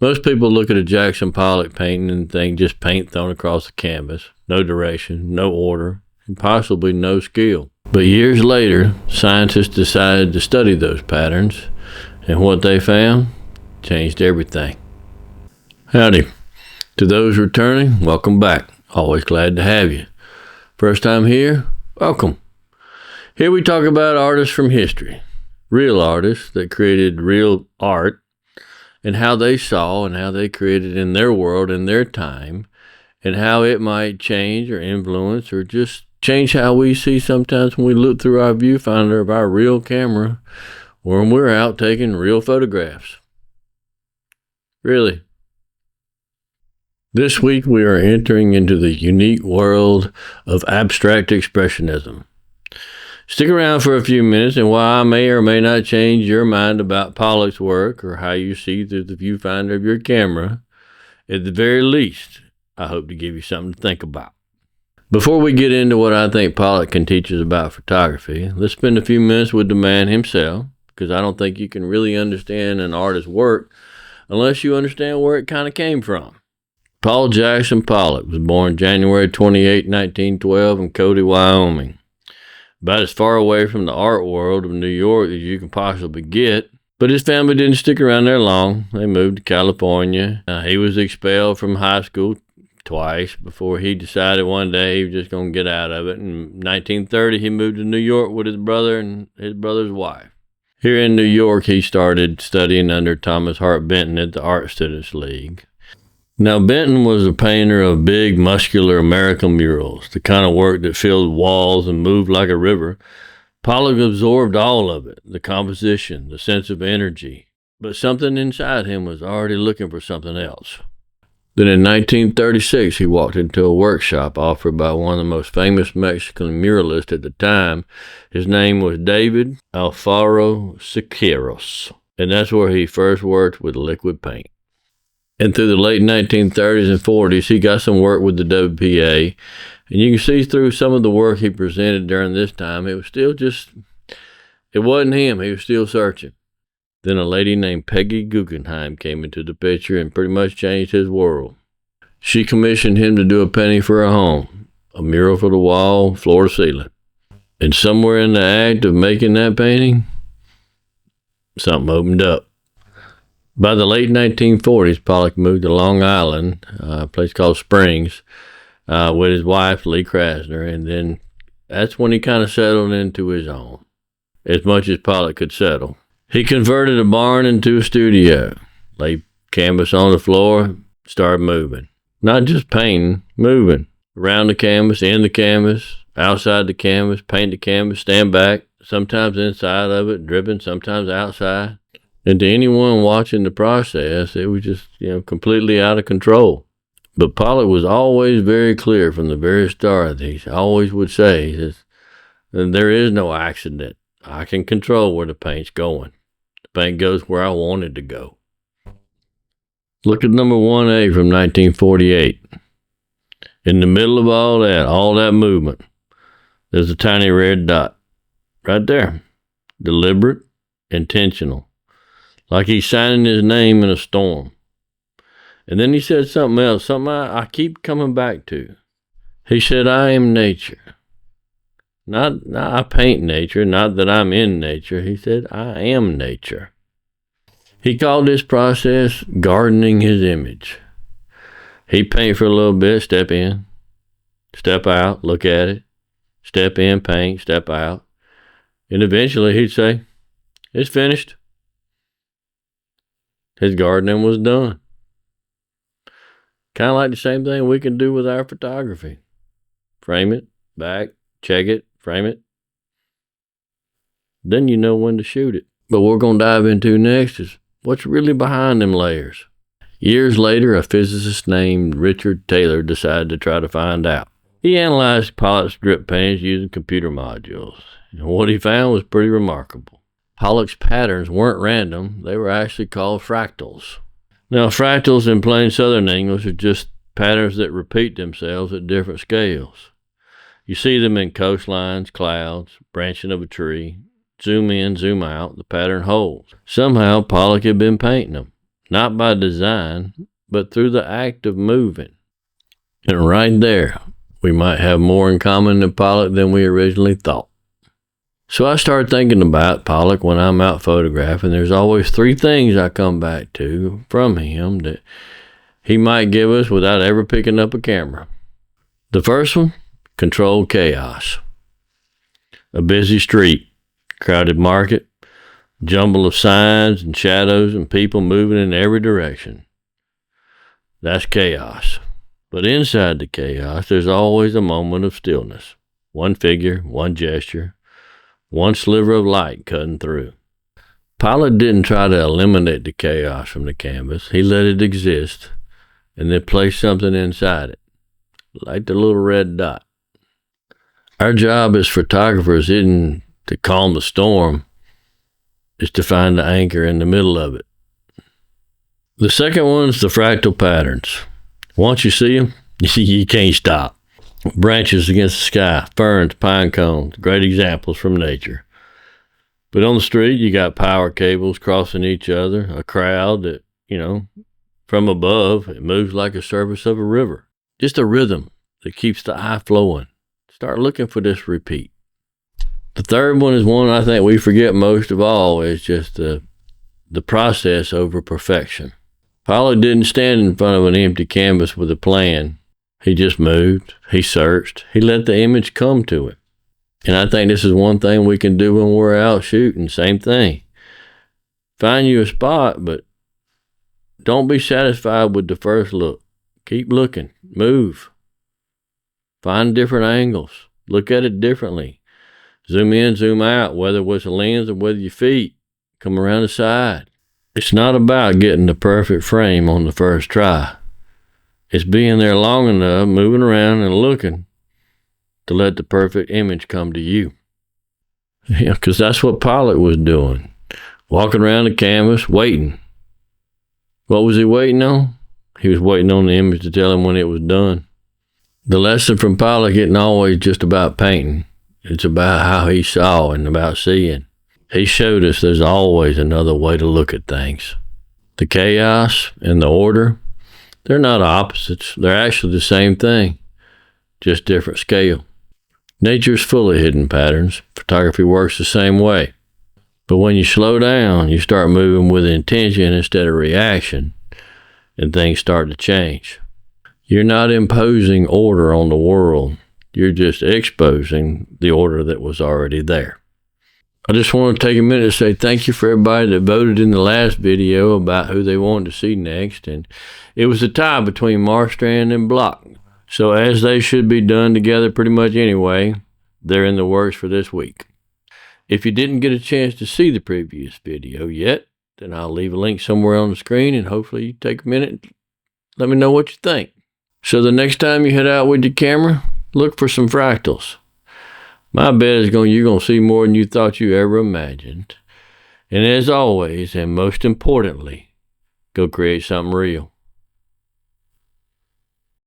Most people look at a Jackson Pollock painting and think just paint thrown across the canvas, no duration, no order, and possibly no skill. But years later, scientists decided to study those patterns, and what they found changed everything. Howdy. To those returning, welcome back. Always glad to have you. First time here, welcome. Here we talk about artists from history, real artists that created real art, and how they saw and how they created in their world in their time, and how it might change or influence or just change how we see sometimes when we look through our viewfinder of our real camera or when we're out taking real photographs. Really. This week we are entering into the unique world of abstract expressionism. Stick around for a few minutes, and while I may or may not change your mind about Pollock's work or how you see through the viewfinder of your camera, at the very least, I hope to give you something to think about. Before we get into what I think Pollock can teach us about photography, let's spend a few minutes with the man himself, because I don't think you can really understand an artist's work unless you understand where it kind of came from. Paul Jackson Pollock was born January 28, 1912 in Cody, Wyoming. About as far away from the art world of New York as you can possibly get. But his family didn't stick around there long. They moved to California. He was expelled from high school twice before he decided one day he was just going to get out of it. In 1930, he moved to New York with his brother and his brother's wife. Here in New York, he started studying under Thomas Hart Benton at the Art Students League. Now, Benton was a painter of big, muscular American murals, the kind of work that filled walls and moved like a river. Pollock absorbed all of it, the composition, the sense of energy. But something inside him was already looking for something else. Then in 1936, he walked into a workshop offered by one of the most famous Mexican muralists at the time. His name was David Alfaro Siqueiros, and that's where he first worked with liquid paint. And through the late 1930s and 40s, he got some work with the WPA. And you can see through some of the work he presented during this time, it was still it wasn't him. He was still searching. Then a lady named Peggy Guggenheim came into the picture and pretty much changed his world. She commissioned him to do a painting for her home, a mural for the wall, floor to ceiling. And somewhere in the act of making that painting, something opened up. By the late 1940s, Pollock moved to Long Island, a place called Springs, with his wife, Lee Krasner, and then that's when he kind of settled into his own, as much as Pollock could settle. He converted a barn into a studio, laid canvas on the floor, started moving. Not just painting, moving. Around the canvas, in the canvas, outside the canvas, paint the canvas, stand back, sometimes inside of it, dripping, sometimes outside. And to anyone watching the process, it was just, completely out of control. But Pollock was always very clear from the very start. He always would say, he says, there is no accident. I can control where the paint's going. The paint goes where I want it to go. Look at number 1A from 1948. In the middle of all that movement, there's a tiny red dot. Right there. Deliberate, intentional. Like he's signing his name in a storm. And then he said something else, something I keep coming back to. He said, I am nature. Not I paint nature, not that I'm in nature. He said, I am nature. He called this process gardening his image. He'd paint for a little bit, step in, step out, look at it, step in, paint, step out. And eventually he'd say, it's finished. His gardening was done. Kind of like the same thing we can do with our photography. Frame it, back, check it, frame it. Then you know when to shoot it. But what we're going to dive into next is what's really behind them layers. Years later, a physicist named Richard Taylor decided to try to find out. He analyzed Pollock's drip paintings using computer modules, and what he found was pretty remarkable. Pollock's patterns weren't random, they were actually called fractals. Now, fractals in plain Southern English are just patterns that repeat themselves at different scales. You see them in coastlines, clouds, branching of a tree. Zoom in, zoom out, the pattern holds. Somehow, Pollock had been painting them. not by design, but through the act of moving. And right there, we might have more in common than Pollock than we originally thought. So I started thinking about Pollock when I'm out photographing. There's always three things I come back to from him that he might give us without ever picking up a camera. The first one, controlled chaos. A busy street, crowded market, jumble of signs and shadows and people moving in every direction. That's chaos. But inside the chaos, there's always a moment of stillness. One figure, one gesture, one sliver of light cutting through. Pollock didn't try to eliminate the chaos from the canvas. He let it exist and then place something inside it, like the little red dot. Our job as photographers isn't to calm the storm, it's to find the anchor in the middle of it. The second one is the fractal patterns. Once you see them, you can't stop. Branches against the sky, ferns, pine cones, great examples from nature. But on the street, you got power cables crossing each other, a crowd that, from above, it moves like a surface of a river. Just a rhythm that keeps the eye flowing. Start looking for this repeat. The third one is one I think we forget most of all, is just the process over perfection. Pollock didn't stand in front of an empty canvas with a plan. He just moved, he searched, he let the image come to him. And I think this is one thing we can do when we're out shooting, same thing. Find you a spot, but don't be satisfied with the first look. Keep looking, move. Find different angles, look at it differently. Zoom in, zoom out, whether with a lens or with your feet. Come around the side. It's not about getting the perfect frame on the first try. It's being there long enough, moving around and looking to let the perfect image come to you. Yeah, because that's what Pollock was doing. Walking around the canvas, waiting. What was he waiting on? He was waiting on the image to tell him when it was done. The lesson from Pollock isn't always just about painting. It's about how he saw and about seeing. He showed us there's always another way to look at things. The chaos and the order, they're not opposites. They're actually the same thing, just different scale. Nature's full of hidden patterns. Photography works the same way. But when you slow down, you start moving with intention instead of reaction, and things start to change. You're not imposing order on the world. You're just exposing the order that was already there. I just want to take a minute to say thank you for everybody that voted in the last video about who they wanted to see next. And it was a tie between Marstrand and Block. So as they should be done together pretty much anyway, they're in the works for this week. If you didn't get a chance to see the previous video yet, then I'll leave a link somewhere on the screen and hopefully you take a minute and let me know what you think. So the next time you head out with your camera, look for some fractals. My bet is you're going to see more than you thought you ever imagined. And as always, and most importantly, go create something real.